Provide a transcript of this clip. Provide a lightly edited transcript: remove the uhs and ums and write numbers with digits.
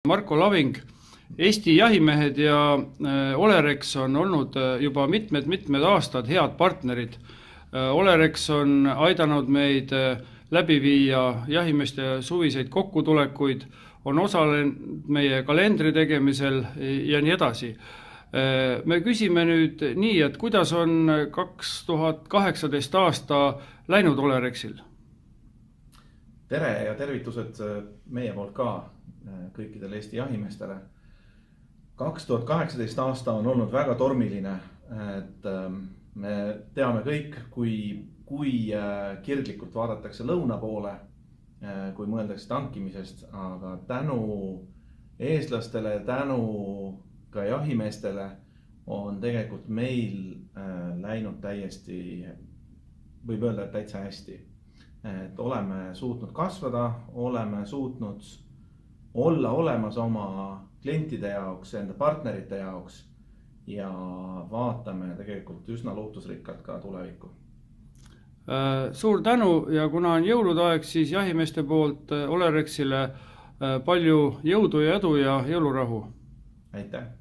Marko Laving. Eesti jahimehed ja Olerex on olnud juba mitmed aastad head partnerid. Olerex on aidanud meid läbi viia jahimeeste suviseid kokkutulekuid, on osalenud meie kalendri tegemisel ja nii edasi. Me küsime nüüd nii, et kuidas on 2018 aasta läinud Olerexil? Tere ja tervitused meie poolt ka kõikidele Eesti jahimeestele. 2018 aasta on olnud väga tormiline, et me teame kõik, kui kirglikult vaadatakse lõuna poole, kui mõeldakse tankimisest, aga tänu eestlastele, tänu ka jahimeestele on tegelikult meil läinud täiesti, võib öelda, et täitsa hästi. Et oleme suutnud kasvada, oleme suutnud olla olemas oma klientide jaoks, enda partnerite jaoks ja vaatame tegelikult üsna lootusrikkalt ka tulevikku. Suur tänu ja kuna on jõulude aeg, siis jahimeeste poolt Olerexile palju jõudu ja edu ja jõulurahu. Aitäh!